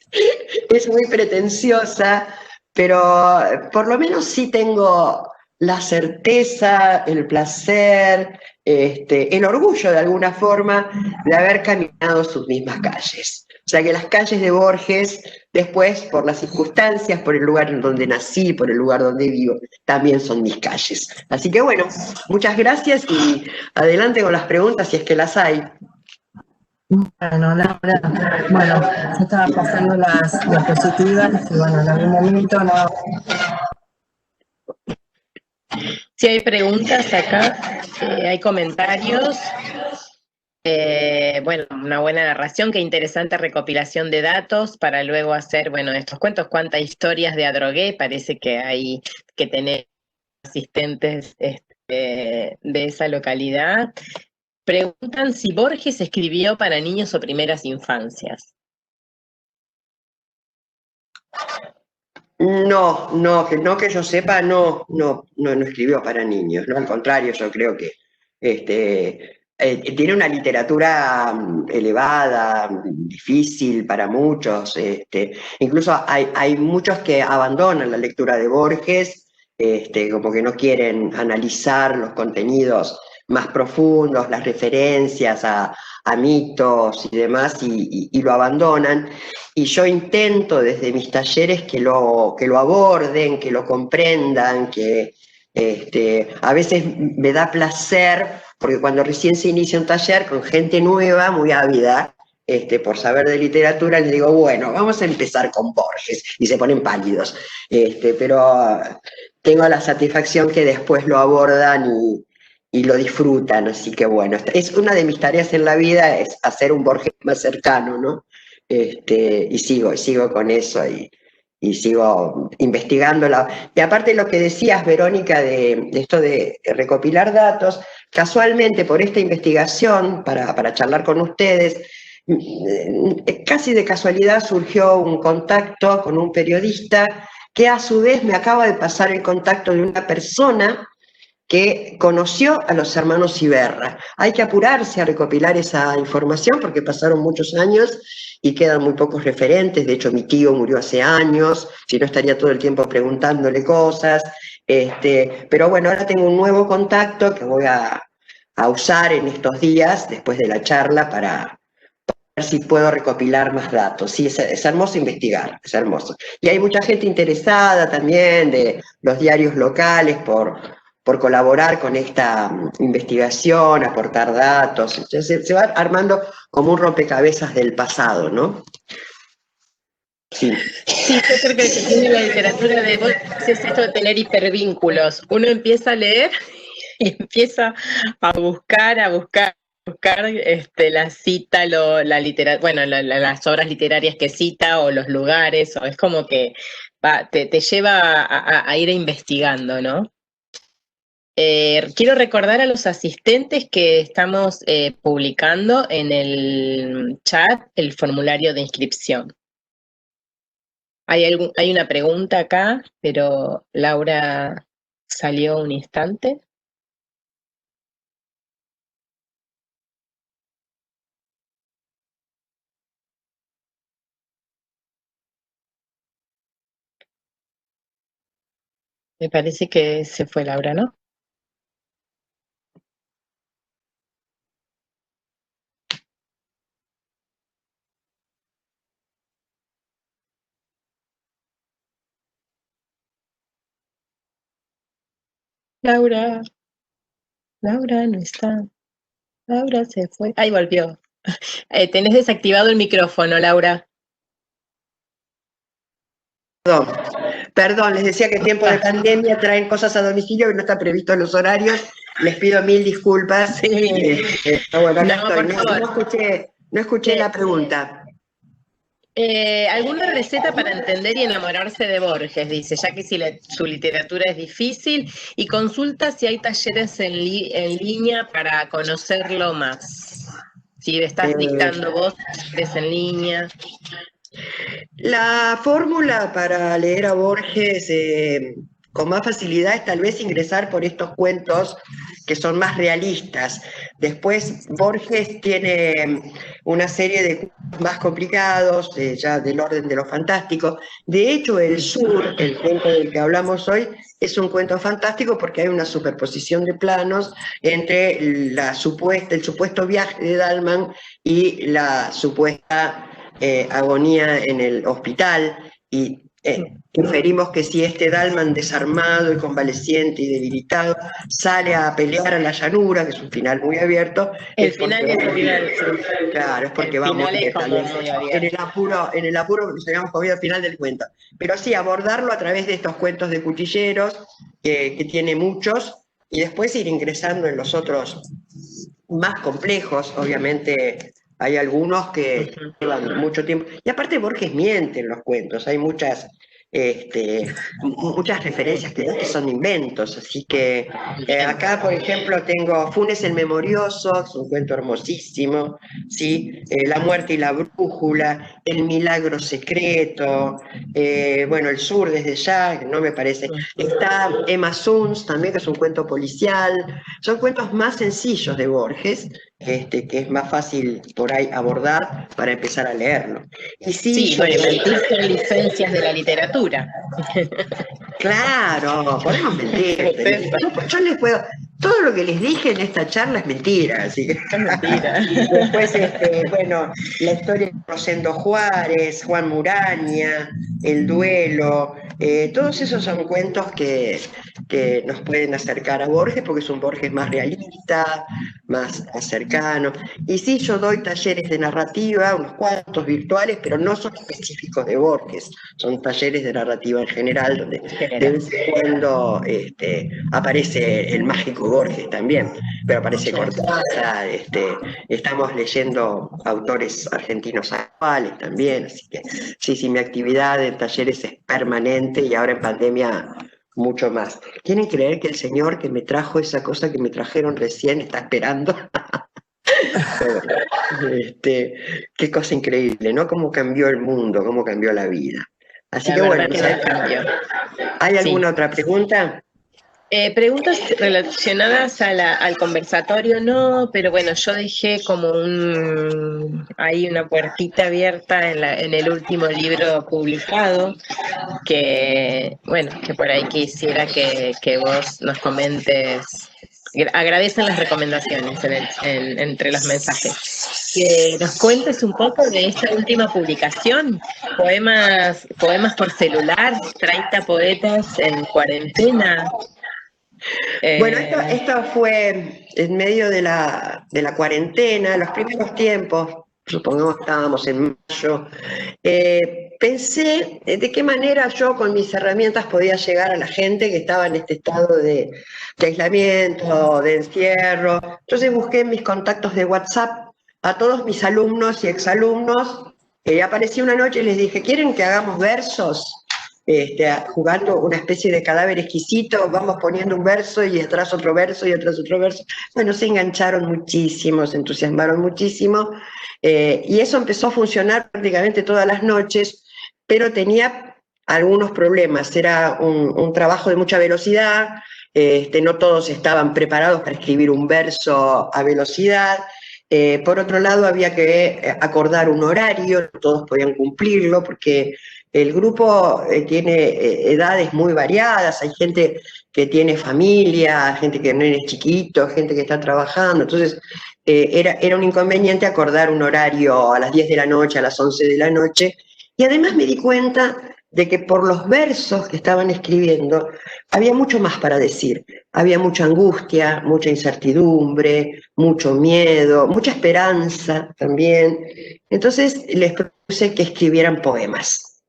es muy pretenciosa, pero por lo menos sí tengo la certeza, el placer, el orgullo de alguna forma de haber caminado sus mismas calles. O sea que las calles de Borges, después, por las circunstancias, por el lugar en donde nací, por el lugar donde vivo, también son mis calles. Así que bueno, muchas gracias y adelante con las preguntas si es que las hay. Bueno, Laura, yo estaba pasando las diapositivas y bueno, en algún momento no. Si hay preguntas acá, hay comentarios. Bueno, una buena narración, qué interesante recopilación de datos para luego hacer, bueno, estos cuentos, cuántas historias de Adrogué, parece que hay que tener asistentes de esa localidad. Preguntan si Borges escribió para niños o primeras infancias. No que yo sepa, no escribió para niños, ¿no? Al contrario, yo creo que tiene una literatura elevada, difícil para muchos. Incluso hay muchos que abandonan la lectura de Borges, como que no quieren analizar los contenidos más profundos, las referencias a mitos y demás, y lo abandonan. Y yo intento desde mis talleres que lo aborden, que lo comprendan, que a veces me da placer, porque cuando recién se inicia un taller con gente nueva, muy ávida, por saber de literatura, les digo, bueno, vamos a empezar con Borges, y se ponen pálidos. Pero tengo la satisfacción que después lo abordan y lo disfrutan, así que bueno, es una de mis tareas en la vida, es hacer un Borges más cercano, ¿no? Y sigo con eso y sigo investigándola. Y aparte lo que decías, Verónica, de esto de recopilar datos, casualmente por esta investigación, para charlar con ustedes, casi de casualidad surgió un contacto con un periodista que a su vez me acaba de pasar el contacto de una persona que conoció a los hermanos Iberra. Hay que apurarse a recopilar esa información porque pasaron muchos años y quedan muy pocos referentes. De hecho, mi tío murió hace años, si no estaría todo el tiempo preguntándole cosas. Pero bueno, ahora tengo un nuevo contacto que voy a usar en estos días, después de la charla, para ver si puedo recopilar más datos. Sí, es hermoso investigar, es hermoso. Y hay mucha gente interesada también de los diarios locales por colaborar con esta investigación, aportar datos. Entonces se va armando como un rompecabezas del pasado, ¿no? Sí. Sí, yo creo que tiene la literatura de Borges es esto de tener hipervínculos. Uno empieza a leer y empieza a buscar la cita, bueno, las obras literarias que cita o los lugares, o es como que te lleva a ir investigando, ¿no? Quiero recordar a los asistentes que estamos publicando en el chat el formulario de inscripción. Hay una pregunta acá, pero Laura salió un instante. Me parece que se fue Laura, ¿no? Laura no está. Laura se fue. Ahí volvió. Tenés desactivado el micrófono, Laura. Perdón, les decía que en tiempo de pandemia traen cosas a domicilio que no está previsto en los horarios. Les pido mil disculpas. Sí. Bueno, no escuché la pregunta. ¿Alguna receta para entender y enamorarse de Borges? Dice, ya que si su literatura es difícil, y consulta si hay talleres en línea para conocerlo más. Si estás dictando vos, talleres en línea. La fórmula para leer a Borges con más facilidad es tal vez ingresar por estos cuentos que son más realistas. Después Borges tiene una serie de cuentos más complicados, ya del orden de lo fantástico. De hecho, El Sur, el cuento del que hablamos hoy, es un cuento fantástico porque hay una superposición de planos entre el supuesto viaje de Dalman y la supuesta agonía en el hospital, y inferimos que si este Dalman desarmado y convaleciente y debilitado sale a pelear a la llanura, que es un final muy abierto, el final es abierto. Claro, es porque vamos en el apuro que nos habíamos comido al final del cuento. Pero sí, abordarlo a través de estos cuentos de cuchilleros, que tiene muchos, y después ir ingresando en los otros más complejos, obviamente hay algunos que llevan mucho tiempo, y aparte Borges miente en los cuentos, hay muchas referencias que da que son inventos, así que acá, por ejemplo, tengo Funes el Memorioso, es un cuento hermosísimo, ¿sí? La muerte y la brújula, El milagro secreto, bueno, El sur desde ya, no me parece. Está Emma Suns también, que es un cuento policial, son cuentos más sencillos de Borges, que es más fácil por ahí abordar para empezar a leerlo. Y Sí, bueno, mentirse en licencias de la literatura. Claro, podemos mentir. Yo les puedo, todo lo que les dije en esta charla es mentira, así que. Es mentira. Después, bueno, la historia de Rosendo Juárez, Juan Muraña, El duelo, todos esos son cuentos que nos pueden acercar a Borges, porque es un Borges más realista, más cercano. Y sí, yo doy talleres de narrativa, unos cuantos virtuales, pero no son específicos de Borges, son talleres de narrativa en general, donde de vez en cuando aparece el mágico Borges también, pero aparece Cortázar, estamos leyendo autores argentinos actuales también, así que sí, mi actividad en talleres es permanente y ahora en pandemia mucho más. ¿Quieren creer que el señor que me trajo esa cosa que me trajeron recién está esperando? Qué cosa increíble, ¿no? Cómo cambió el mundo, cómo cambió la vida. Así La que bueno, ¿hay alguna otra pregunta? Preguntas relacionadas al conversatorio no, pero bueno, yo dejé como ahí una puertita abierta en el último libro publicado, que bueno, que por ahí quisiera que vos nos comentes. Agradecen las recomendaciones entre los mensajes. Que nos cuentes un poco de esta última publicación, poemas por celular, 30 poetas en cuarentena. Bueno, esto fue en medio de la cuarentena, los primeros tiempos, supongamos que estábamos en mayo. Pensé de qué manera yo con mis herramientas podía llegar a la gente que estaba en este estado de aislamiento, de encierro. Entonces busqué en mis contactos de WhatsApp a todos mis alumnos y exalumnos. Aparecí una noche y les dije, ¿quieren que hagamos versos? Jugando una especie de cadáver exquisito, vamos poniendo un verso y atrás otro verso y atrás otro verso. Bueno, se engancharon muchísimo, se entusiasmaron muchísimo, y eso empezó a funcionar prácticamente todas las noches, pero tenía algunos problemas. Era un trabajo de mucha velocidad, no todos estaban preparados para escribir un verso a velocidad. Por otro lado, había que acordar un horario, no todos podían cumplirlo, porque el grupo tiene edades muy variadas, hay gente que tiene familia, gente que no es chiquito, gente que está trabajando, entonces era un inconveniente acordar un horario a las 10 de la noche, a las 11 de la noche, y además me di cuenta de que por los versos que estaban escribiendo había mucho más para decir, había mucha angustia, mucha incertidumbre, mucho miedo, mucha esperanza también. Entonces les propuse que escribieran poemas,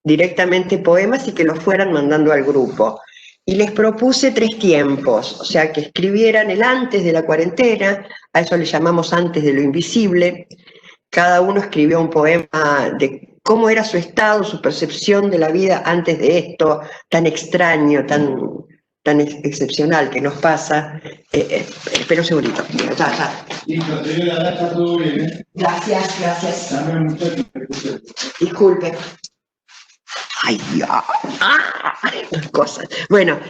directamente poemas, y que los fueran mandando al grupo. Y les propuse 3 tiempos, o sea, que escribieran el antes de la cuarentena, a eso le llamamos antes de lo invisible. Cada uno escribió un poema de cómo era su estado, su percepción de la vida antes de esto, tan extraño, tan excepcional que nos pasa. Espera un segundito. Ya. Listo, señora, está todo bien, ¿eh? Gracias. Dame mucho. Disculpe. Ay, Dios. Cosas. Bueno,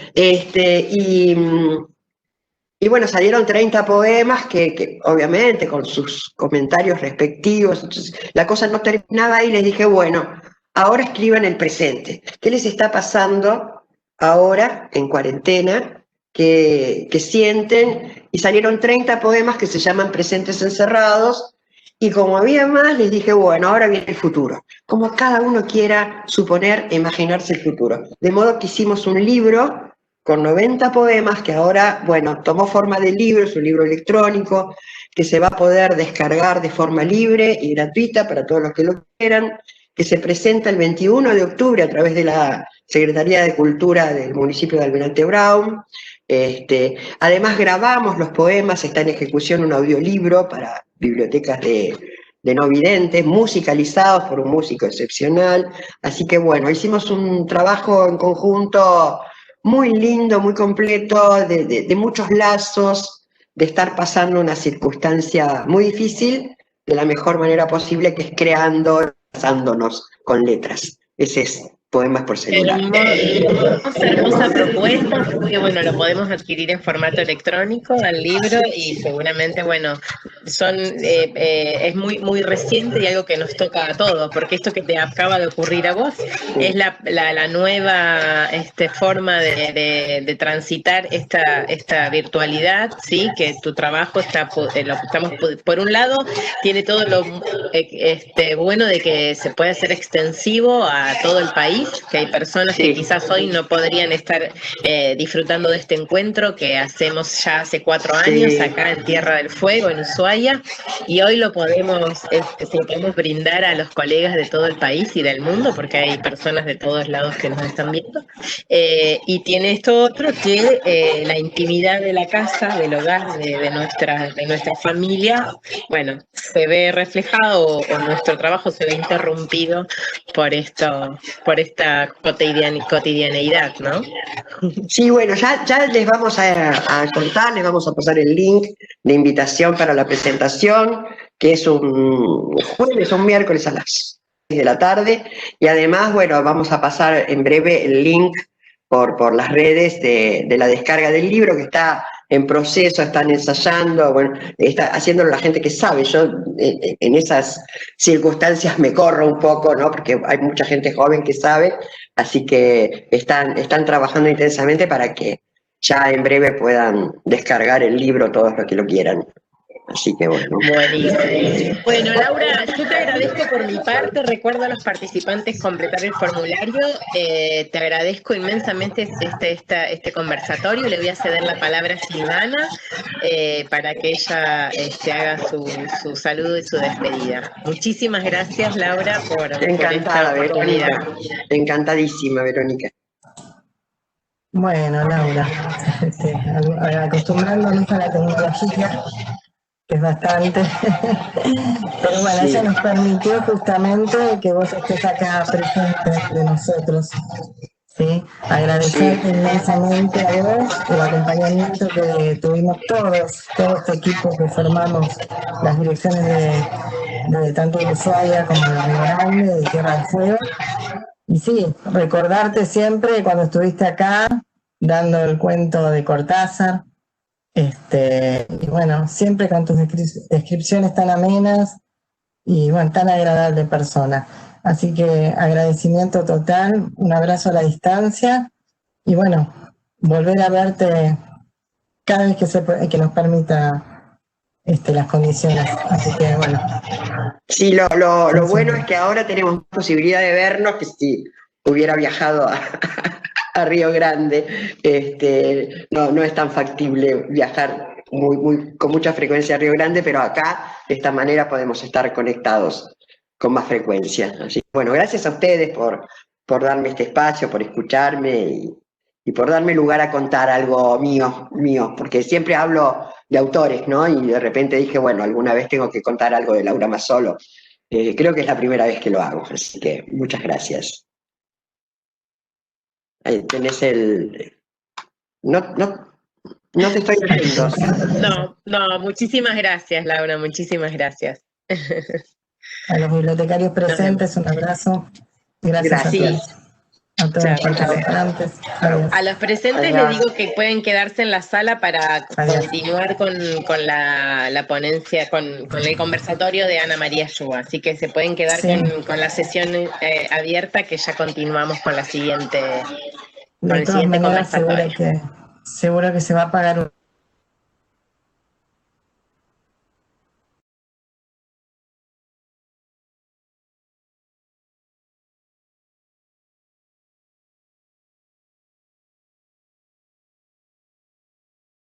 y bueno, salieron 30 poemas que obviamente con sus comentarios respectivos, entonces la cosa no terminaba ahí. Les dije, bueno, ahora escriban el presente. ¿Qué les está pasando ahora en cuarentena? ¿Qué sienten? Y salieron 30 poemas que se llaman Presentes Encerrados. Y como había más, les dije, bueno, ahora viene el futuro. Como cada uno quiera suponer e imaginarse el futuro. De modo que hicimos un libro con 90 poemas que ahora, bueno, tomó forma de libro, es un libro electrónico que se va a poder descargar de forma libre y gratuita para todos los que lo quieran, que se presenta el 21 de octubre a través de la Secretaría de Cultura del municipio de Almirante Brown. Además grabamos los poemas, está en ejecución un audiolibro para bibliotecas de no videntes, musicalizados por un músico excepcional. Así que bueno, hicimos un trabajo en conjunto muy lindo, muy completo, de muchos lazos, de estar pasando una circunstancia muy difícil de la mejor manera posible, que es creando, pasándonos con letras. Ese es Poemas por Celular. Hermosa propuesta, porque bueno, lo podemos adquirir en formato electrónico al libro y seguramente, bueno, es muy reciente y algo que nos toca a todos, porque esto que te acaba de ocurrir a vos es la nueva forma de transitar esta virtualidad, ¿sí? Que tu trabajo por un lado, tiene todo lo bueno de que se puede hacer extensivo a todo el país, que hay personas que quizás hoy no podrían estar disfrutando de este encuentro que hacemos ya hace 4 años acá en Tierra del Fuego, en Ushuaia, y hoy lo podemos brindar a los colegas de todo el país y del mundo, porque hay personas de todos lados que nos están viendo, y tiene esto otro que la intimidad de la casa, del hogar, de nuestra familia, bueno, se ve reflejado o nuestro trabajo se ve interrumpido por esta cotidianeidad, ¿no? Sí, bueno, ya les vamos a contar, les vamos a pasar el link de invitación para la presentación, que es un jueves o un miércoles a las 6 de la tarde, y además, bueno, vamos a pasar en breve el link por las redes de la descarga del libro, que está en proceso, están ensayando, bueno, está haciéndolo la gente que sabe. Yo en esas circunstancias me corro un poco, ¿no? Porque hay mucha gente joven que sabe, así que están trabajando intensamente para que ya en breve puedan descargar el libro todos los que lo quieran. Así que bueno. Buenísimo. Bueno, Laura, yo te agradezco por mi parte. Recuerdo a los participantes completar el formulario. Te agradezco inmensamente este conversatorio. Le voy a ceder la palabra a Silvana para que ella haga su saludo y su despedida. Muchísimas gracias, Laura, por esta oportunidad. Encantadísima, Verónica. Bueno, Laura, acostumbrándonos a la tecnología, que es bastante, pero bueno, ella nos permitió justamente que vos estés acá presente de nosotros, ¿sí? Agradecerte inmensamente a vos el acompañamiento que tuvimos todo este equipo que formamos las direcciones de tanto de Ushuaia como de Río Grande, de Tierra del Fuego. Y sí, recordarte siempre cuando estuviste acá dando el cuento de Cortázar, y bueno, siempre con tus descripciones tan amenas y bueno, tan agradable persona. Así que agradecimiento total, un abrazo a la distancia y bueno, volver a verte cada vez que nos permita las condiciones. Así que bueno. Sí, lo bueno es que ahora tenemos posibilidad de vernos, que si hubiera viajado a Río Grande, no es tan factible viajar con mucha frecuencia a Río Grande, pero acá de esta manera podemos estar conectados con más frecuencia. Así que bueno, gracias a ustedes por darme este espacio, por escucharme y por darme lugar a contar algo mío, porque siempre hablo de autores, ¿no? Y de repente dije, bueno, alguna vez tengo que contar algo de Laura Mazzolo. Creo que es la primera vez que lo hago, así que muchas gracias. Ahí tenés No te estoy viendo. No, muchísimas gracias, Laura, muchísimas gracias. A los bibliotecarios presentes, un abrazo. Gracias a todos. A todos los participantes. A los presentes les digo que pueden quedarse en la sala para continuar con la ponencia, con el conversatorio de Ana María Yua. Así que se pueden quedar con la sesión abierta, que ya continuamos con la siguiente. De todas maneras, seguro que se va a pagar